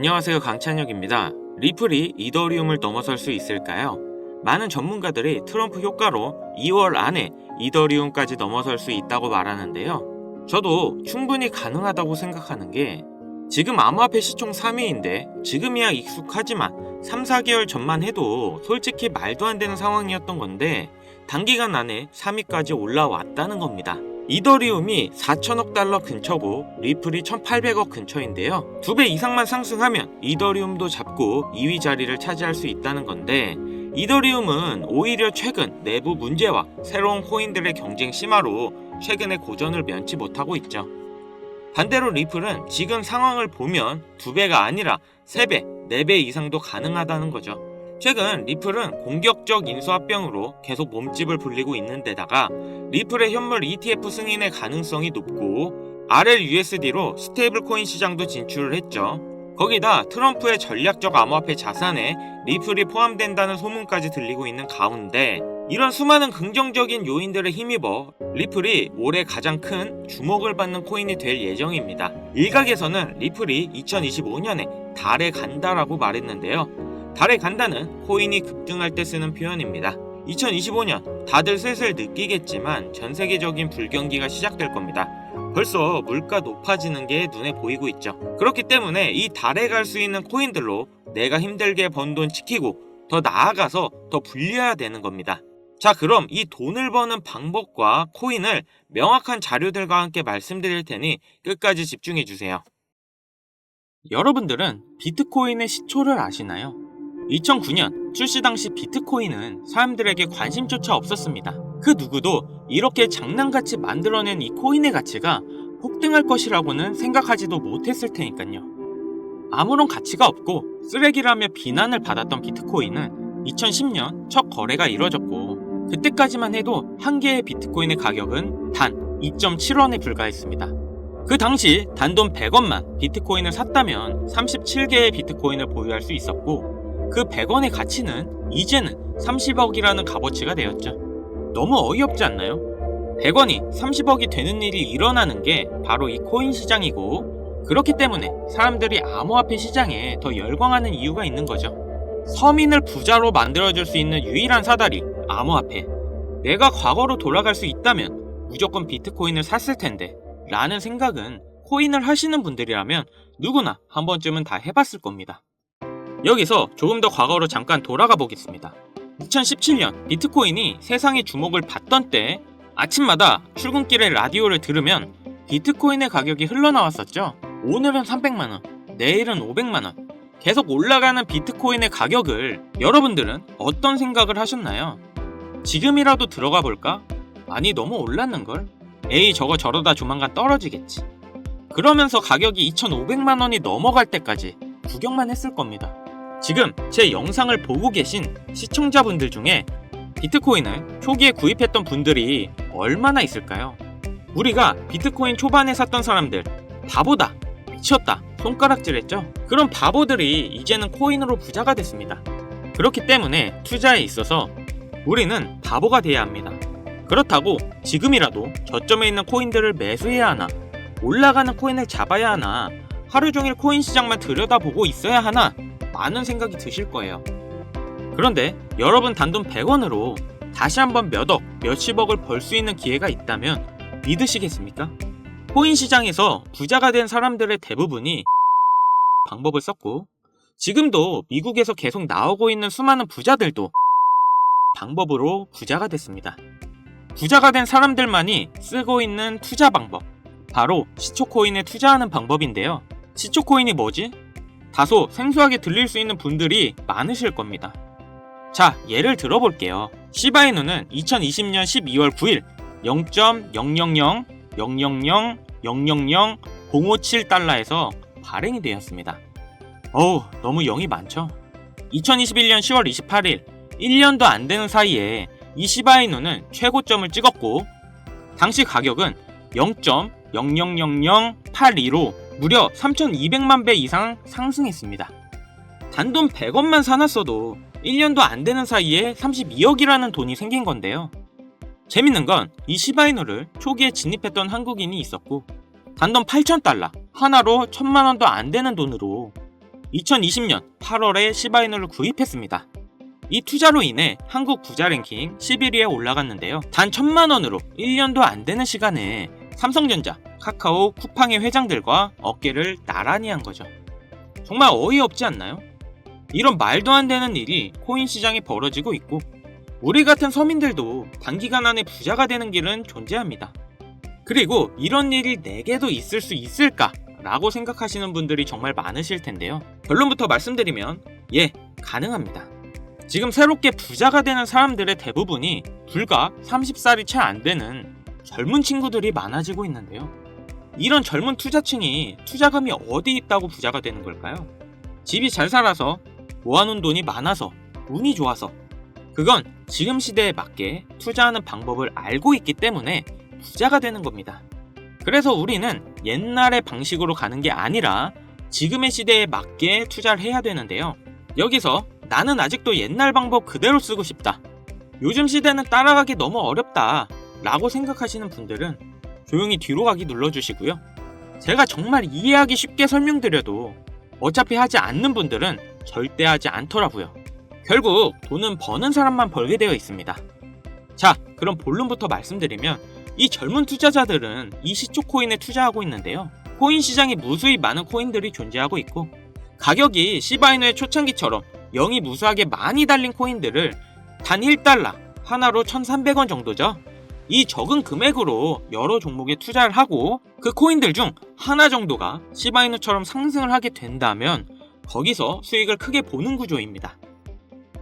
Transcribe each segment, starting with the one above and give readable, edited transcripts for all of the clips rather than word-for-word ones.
안녕하세요, 강찬혁입니다. 리플이 이더리움을 넘어설 수 있을까요? 많은 전문가들이 트럼프 효과로 2월 안에 이더리움까지 넘어설 수 있다고 말하는데요. 저도 충분히 가능하다고 생각하는 게, 지금 암호화폐 시총 3위인데 지금이야 익숙하지만 3, 4개월 전만 해도 솔직히 말도 안 되는 상황이었던 건데 단기간 안에 3위까지 올라왔다는 겁니다. 이더리움이 4천억 달러 근처고 리플이 1,800억 근처인데요. 2배 이상만 상승하면 이더리움도 잡고 2위 자리를 차지할 수 있다는 건데, 이더리움은 오히려 최근 내부 문제와 새로운 코인들의 경쟁 심화로 최근에 고전을 면치 못하고 있죠. 반대로 리플은 지금 상황을 보면 2배가 아니라 3배, 4배 이상도 가능하다는 거죠. 최근 리플은 공격적 인수합병으로 계속 몸집을 불리고 있는 데다가 리플의 현물 ETF 승인의 가능성이 높고 RLUSD로 스테이블 코인 시장도 진출을 했죠. 거기다 트럼프의 전략적 암호화폐 자산에 리플이 포함된다는 소문까지 들리고 있는 가운데, 이런 수많은 긍정적인 요인들에 힘입어 리플이 올해 가장 큰 주목을 받는 코인이 될 예정입니다. 일각에서는 리플이 2025년에 달에 간다라고 말했는데요. 달에 간다는 코인이 급등할 때 쓰는 표현입니다. 2025년 다들 슬슬 느끼겠지만 전 세계적인 불경기가 시작될 겁니다. 벌써 물가 높아지는 게 눈에 보이고 있죠. 그렇기 때문에 이 달에 갈 수 있는 코인들로 내가 힘들게 번 돈 지키고 더 나아가서 더 불려야 되는 겁니다. 자, 그럼 이 돈을 버는 방법과 코인을 명확한 자료들과 함께 말씀드릴 테니 끝까지 집중해 주세요. 여러분들은 비트코인의 시초를 아시나요? 2009년 출시 당시 비트코인은 사람들에게 관심조차 없었습니다. 그 누구도 이렇게 장난같이 만들어낸 이 코인의 가치가 폭등할 것이라고는 생각하지도 못했을 테니까요. 아무런 가치가 없고 쓰레기라며 비난을 받았던 비트코인은 2010년 첫 거래가 이뤄졌고, 그때까지만 해도 한 개의 비트코인의 가격은 단 2.7원에 불과했습니다. 그 당시 단돈 100원만 비트코인을 샀다면 37개의 비트코인을 보유할 수 있었고, 그 100원의 가치는 이제는 30억이라는 값어치가 되었죠. 너무 어이없지 않나요? 100원이 30억이 되는 일이 일어나는 게 바로 이 코인 시장이고, 그렇기 때문에 사람들이 암호화폐 시장에 더 열광하는 이유가 있는 거죠. 서민을 부자로 만들어줄 수 있는 유일한 사다리, 암호화폐. 내가 과거로 돌아갈 수 있다면 무조건 비트코인을 샀을 텐데 라는 생각은 코인을 하시는 분들이라면 누구나 한 번쯤은 다 해봤을 겁니다. 여기서 조금 더 과거로 잠깐 돌아가 보겠습니다. 2017년 비트코인이 세상의 주목을 받던 때 아침마다 출근길에 라디오를 들으면 비트코인의 가격이 흘러나왔었죠. 오늘은 300만원, 내일은 500만원. 계속 올라가는 비트코인의 가격을 여러분들은 어떤 생각을 하셨나요? 지금이라도 들어가 볼까? 아니, 너무 올랐는걸? 에이, 저거 저러다 조만간 떨어지겠지. 그러면서 가격이 2,500만원이 넘어갈 때까지 구경만 했을 겁니다. 지금 제 영상을 보고 계신 시청자분들 중에 비트코인을 초기에 구입했던 분들이 얼마나 있을까요? 우리가 비트코인 초반에 샀던 사람들, 바보다, 미쳤다, 손가락질했죠? 그런 바보들이 이제는 코인으로 부자가 됐습니다. 그렇기 때문에 투자에 있어서 우리는 바보가 돼야 합니다. 그렇다고 지금이라도 저점에 있는 코인들을 매수해야 하나, 올라가는 코인을 잡아야 하나, 하루 종일 코인 시장만 들여다보고 있어야 하나, 많은 생각이 드실 거예요. 그런데 여러분 단돈 100원으로 다시 한번 몇억, 몇십억을 벌 수 있는 기회가 있다면 믿으시겠습니까? 코인 시장에서 부자가 된 사람들의 대부분이 방법을 썼고, 지금도 미국에서 계속 나오고 있는 수많은 부자들도 방법으로 부자가 됐습니다. 부자가 된 사람들만이 쓰고 있는 투자 방법, 바로 시초코인에 투자하는 방법인데요. 시초코인이 뭐지? 다소 생소하게 들릴 수 있는 분들이 많으실 겁니다. 자, 예를 들어볼게요. 시바이누는 2020년 12월 9일 0.0000000057달러에서 발행이 되었습니다. 어우, 너무 0이 많죠? 2021년 10월 28일 1년도 안 되는 사이에 이 시바이누는 최고점을 찍었고, 당시 가격은 0.000082로 무려 3,200만 배 이상 상승했습니다. 단돈 100원만 사놨어도 1년도 안 되는 사이에 32억이라는 돈이 생긴 건데요. 재밌는 건 이 시바이누를 초기에 진입했던 한국인이 있었고, 단돈 8,000달러, 하나로 1,000만원도 안 되는 돈으로 2020년 8월에 시바이누를 구입했습니다. 이 투자로 인해 한국 부자 랭킹 11위에 올라갔는데요. 단 1,000만원으로 1년도 안 되는 시간에 삼성전자, 카카오, 쿠팡의 회장들과 어깨를 나란히 한 거죠. 정말 어이없지 않나요? 이런 말도 안 되는 일이 코인 시장에 벌어지고 있고 우리 같은 서민들도 단기간 안에 부자가 되는 길은 존재합니다. 그리고 이런 일이 내게도 있을 수 있을까? 라고 생각하시는 분들이 정말 많으실 텐데요. 결론부터 말씀드리면 가능합니다. 지금 새롭게 부자가 되는 사람들의 대부분이 불과 30살이 채 안 되는 젊은 친구들이 많아지고 있는데요. 이런 젊은 투자층이 투자금이 어디 있다고 부자가 되는 걸까요? 집이 잘 살아서, 모아놓은 돈이 많아서, 운이 좋아서, 그건 지금 시대에 맞게 투자하는 방법을 알고 있기 때문에 부자가 되는 겁니다. 그래서 우리는 옛날의 방식으로 가는 게 아니라 지금의 시대에 맞게 투자를 해야 되는데요. 여기서 나는 아직도 옛날 방법 그대로 쓰고 싶다, 요즘 시대는 따라가기 너무 어렵다 라고 생각하시는 분들은 조용히 뒤로 가기 눌러주시고요. 제가 정말 이해하기 쉽게 설명드려도 어차피 하지 않는 분들은 절대 하지 않더라고요. 결국 돈은 버는 사람만 벌게 되어 있습니다. 자, 그럼 본론부터 말씀드리면 이 젊은 투자자들은 이 시초 코인에 투자하고 있는데요. 코인 시장에 무수히 많은 코인들이 존재하고 있고 가격이 시바이누의 초창기처럼 영이 무수하게 많이 달린 코인들을 단 1달러, 하나로 1,300원 정도죠. 이 적은 금액으로 여러 종목에 투자를 하고 그 코인들 중 하나 정도가 시바이누처럼 상승을 하게 된다면 거기서 수익을 크게 보는 구조입니다.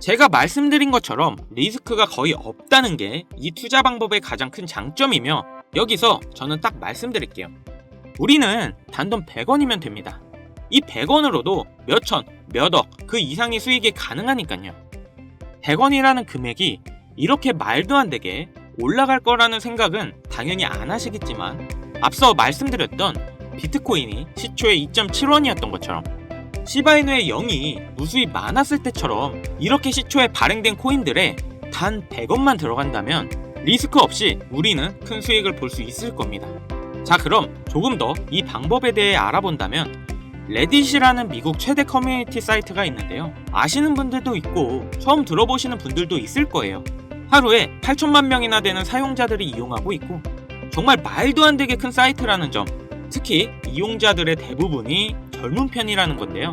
제가 말씀드린 것처럼 리스크가 거의 없다는 게 이 투자 방법의 가장 큰 장점이며 여기서 저는 딱 말씀드릴게요. 우리는 단돈 100원이면 됩니다. 이 100원으로도 몇천, 몇억 그 이상의 수익이 가능하니까요. 100원이라는 금액이 이렇게 말도 안 되게 올라갈 거라는 생각은 당연히 안 하시겠지만 앞서 말씀드렸던 비트코인이 시초에 2.7원이었던 것처럼 시바이누의 0이 무수히 많았을 때처럼 이렇게 시초에 발행된 코인들에 단 100원만 들어간다면 리스크 없이 우리는 큰 수익을 볼 수 있을 겁니다. 자, 그럼 조금 더 이 방법에 대해 알아본다면 레딧이라는 미국 최대 커뮤니티 사이트가 있는데요. 아시는 분들도 있고 처음 들어보시는 분들도 있을 거예요. 하루에 8천만 명이나 되는 사용자들이 이용하고 있고 정말 말도 안 되게 큰 사이트라는 점, 특히 이용자들의 대부분이 젊은 편이라는 건데요.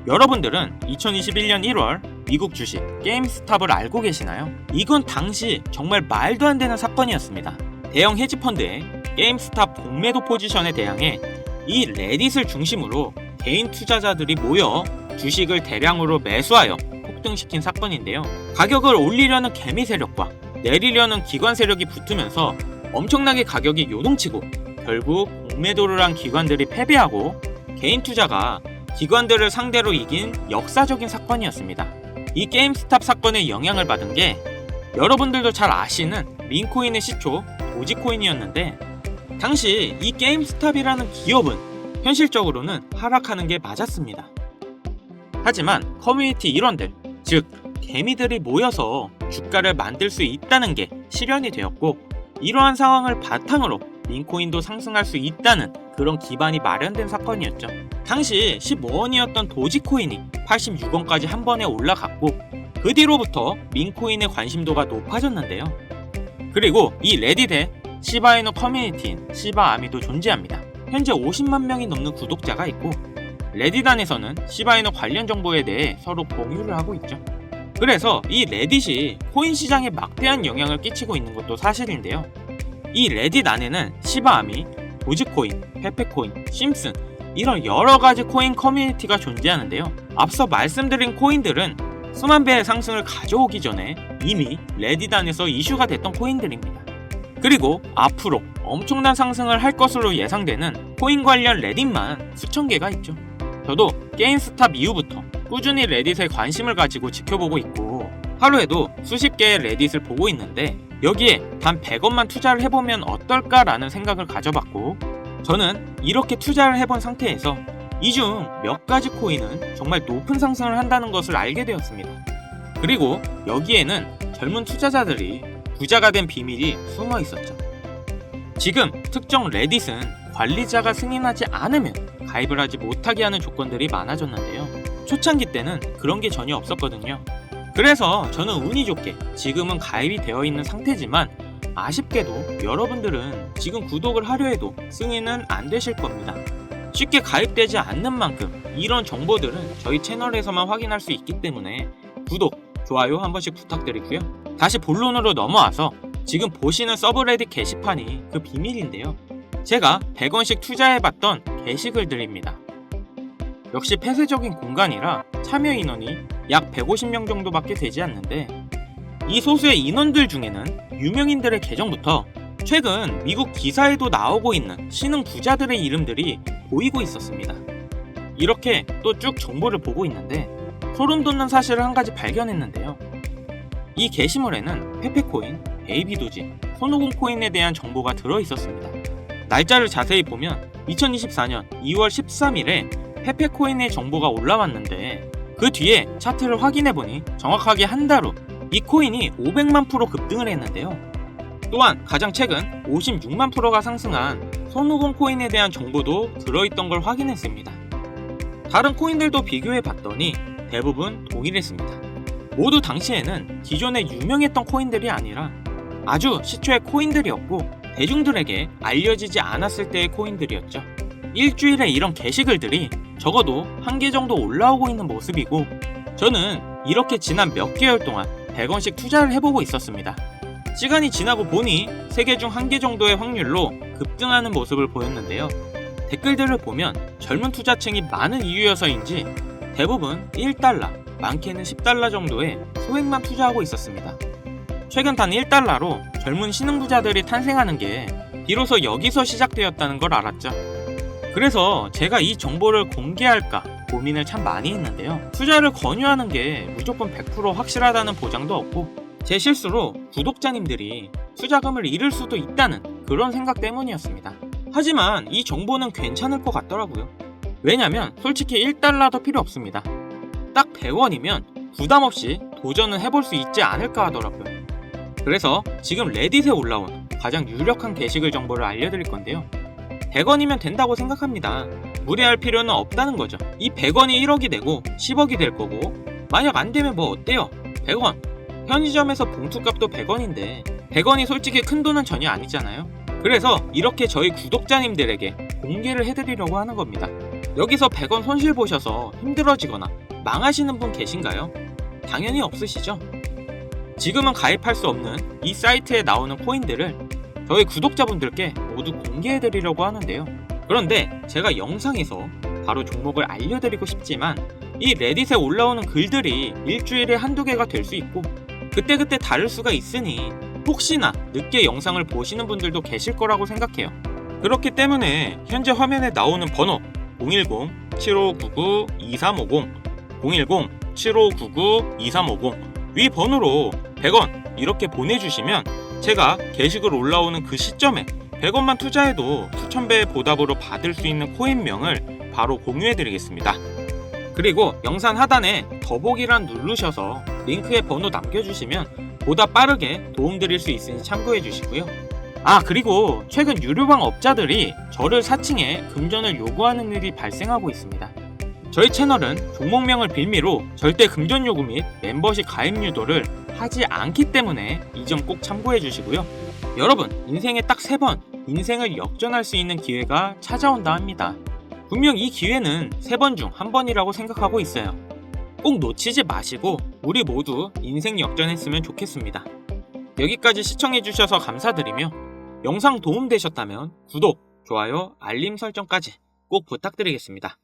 여러분들은 2021년 1월 미국 주식 게임스탑을 알고 계시나요? 이건 당시 정말 말도 안 되는 사건이었습니다. 대형 헤지펀드의 게임스탑 공매도 포지션에 대항해 이 레딧을 중심으로 개인 투자자들이 모여 주식을 대량으로 매수하여 폭등시킨 사건인데요. 가격을 올리려는 개미 세력과 내리려는 기관 세력이 붙으면서 엄청나게 가격이 요동치고 결국 공매도를 한 기관들이 패배하고 개인 투자가 기관들을 상대로 이긴 역사적인 사건이었습니다. 이 게임스탑 사건에 영향을 받은 게 여러분들도 잘 아시는 민코인의 시초 도지코인이었는데 당시 이 게임스탑이라는 기업은 현실적으로는 하락하는 게 맞았습니다. 하지만 커뮤니티 일원들, 즉 개미들이 모여서 주가를 만들 수 있다는 게 실현이 되었고 이러한 상황을 바탕으로 민코인도 상승할 수 있다는 그런 기반이 마련된 사건이었죠. 당시 15원이었던 도지코인이 86원까지 한 번에 올라갔고 그 뒤로부터 민코인의 관심도가 높아졌는데요. 그리고 이 레딧에 시바이누 커뮤니티인 시바아미도 존재합니다. 현재 50만 명이 넘는 구독자가 있고 레딧 안에서는 시바이누 관련 정보에 대해 서로 공유를 하고 있죠. 그래서 이 레딧이 코인 시장에 막대한 영향을 끼치고 있는 것도 사실인데요. 이 레딧 안에는 시바아미, 도지코인, 페페코인, 심슨 이런 여러가지 코인 커뮤니티가 존재하는데요. 앞서 말씀드린 코인들은 수만 배의 상승을 가져오기 전에 이미 레딧 안에서 이슈가 됐던 코인들입니다. 그리고 앞으로 엄청난 상승을 할 것으로 예상되는 코인 관련 레딧만 수천 개가 있죠. 저도 게임스탑 이후부터 꾸준히 레딧에 관심을 가지고 지켜보고 있고 하루에도 수십 개의 레딧을 보고 있는데 여기에 단 100원만 투자를 해보면 어떨까라는 생각을 가져봤고 저는 이렇게 투자를 해본 상태에서 이 중 몇 가지 코인은 정말 높은 상승을 한다는 것을 알게 되었습니다. 그리고 여기에는 젊은 투자자들이 부자가 된 비밀이 숨어 있었죠. 지금 특정 레딧은 관리자가 승인하지 않으면 가입을 하지 못하게 하는 조건들이 많아졌는데요. 초창기 때는 그런 게 전혀 없었거든요. 그래서 저는 운이 좋게 지금은 가입이 되어 있는 상태지만 아쉽게도 여러분들은 지금 구독을 하려 해도 승인은 안 되실 겁니다. 쉽게 가입되지 않는 만큼 이런 정보들은 저희 채널에서만 확인할 수 있기 때문에 구독, 좋아요 한 번씩 부탁드리고요. 다시 본론으로 넘어와서 지금 보시는 서브레딧 게시판이 그 비밀인데요. 제가 100원씩 투자해봤던 게시글들입니다. 역시 폐쇄적인 공간이라 참여 인원이 약 150명 정도밖에 되지 않는데 이 소수의 인원들 중에는 유명인들의 계정부터 최근 미국 기사에도 나오고 있는 신흥 부자들의 이름들이 보이고 있었습니다. 이렇게 또 쭉 정보를 보고 있는데 소름 돋는 사실을 한 가지 발견했는데요. 이 게시물에는 페페코인, 베이비도지, 손오공 코인에 대한 정보가 들어있었습니다. 날짜를 자세히 보면 2024년 2월 13일에 페페코인의 정보가 올라왔는데 그 뒤에 차트를 확인해보니 정확하게 한 달 후 이 코인이 500만 프로 급등을 했는데요. 또한 가장 최근 56만 프로가 상승한 손오공 코인에 대한 정보도 들어있던 걸 확인했습니다. 다른 코인들도 비교해봤더니 대부분 동일했습니다. 모두 당시에는 기존에 유명했던 코인들이 아니라 아주 시초의 코인들이었고 대중들에게 알려지지 않았을 때의 코인들이었죠. 일주일에 이런 게시글들이 적어도 한 개 정도 올라오고 있는 모습이고 저는 이렇게 지난 몇 개월 동안 100원씩 투자를 해보고 있었습니다. 시간이 지나고 보니 3개 중 1개 정도의 확률로 급등하는 모습을 보였는데요. 댓글들을 보면 젊은 투자층이 많은 이유여서인지 대부분 1달러, 많게는 10달러 정도의 소액만 투자하고 있었습니다. 최근 단 1달러로 젊은 신흥부자들이 탄생하는 게 비로소 여기서 시작되었다는 걸 알았죠. 그래서 제가 이 정보를 공개할까 고민을 참 많이 했는데요. 투자를 권유하는 게 무조건 100% 확실하다는 보장도 없고 제 실수로 구독자님들이 투자금을 잃을 수도 있다는 그런 생각 때문이었습니다. 하지만 이 정보는 괜찮을 것 같더라고요. 왜냐면 솔직히 1달러도 필요 없습니다. 딱 100원이면 부담없이 도전을 해볼 수 있지 않을까 하더라고요. 그래서 지금 레딧에 올라온 가장 유력한 게시글 정보를 알려드릴 건데요. 100원이면 된다고 생각합니다. 무리할 필요는 없다는 거죠. 이 100원이 1억이 되고 10억이 될 거고 만약 안 되면 뭐 어때요? 100원. 편의점에서 봉투값도 100원인데 100원이 솔직히 큰 돈은 전혀 아니잖아요. 그래서 이렇게 저희 구독자님들에게 공개를 해드리려고 하는 겁니다. 여기서 100원 손실 보셔서 힘들어지거나 망하시는 분 계신가요? 당연히 없으시죠? 지금은 가입할 수 없는 이 사이트에 나오는 코인들을 저희 구독자분들께 모두 공개해드리려고 하는데요. 그런데 제가 영상에서 바로 종목을 알려드리고 싶지만 이 레딧에 올라오는 글들이 일주일에 한두 개가 될 수 있고 그때그때 다를 수가 있으니 혹시나 늦게 영상을 보시는 분들도 계실 거라고 생각해요. 그렇기 때문에 현재 화면에 나오는 번호 010-7599-2350 010-7599-2350 위 번호로 100원 이렇게 보내주시면 제가 게시글 올라오는 그 시점에 100원만 투자해도 수천 배의 보답으로 받을 수 있는 코인명을 바로 공유해드리겠습니다. 그리고 영상 하단에 더보기란 누르셔서 링크에 번호 남겨주시면 보다 빠르게 도움드릴 수 있으니 참고해주시고요. 그리고 최근 유료방 업자들이 저를 사칭해 금전을 요구하는 일이 발생하고 있습니다. 저희 채널은 종목명을 빌미로 절대 금전 요구 및 멤버십 가입 유도를 하지 않기 때문에 이 점 꼭 참고해주시고요. 여러분, 인생에 딱 3번 인생을 역전할 수 있는 기회가 찾아온다 합니다. 분명 이 기회는 3번 중 1번이라고 생각하고 있어요. 꼭 놓치지 마시고 우리 모두 인생 역전했으면 좋겠습니다. 여기까지 시청해주셔서 감사드리며 영상 도움되셨다면 구독, 좋아요, 알림 설정까지 꼭 부탁드리겠습니다.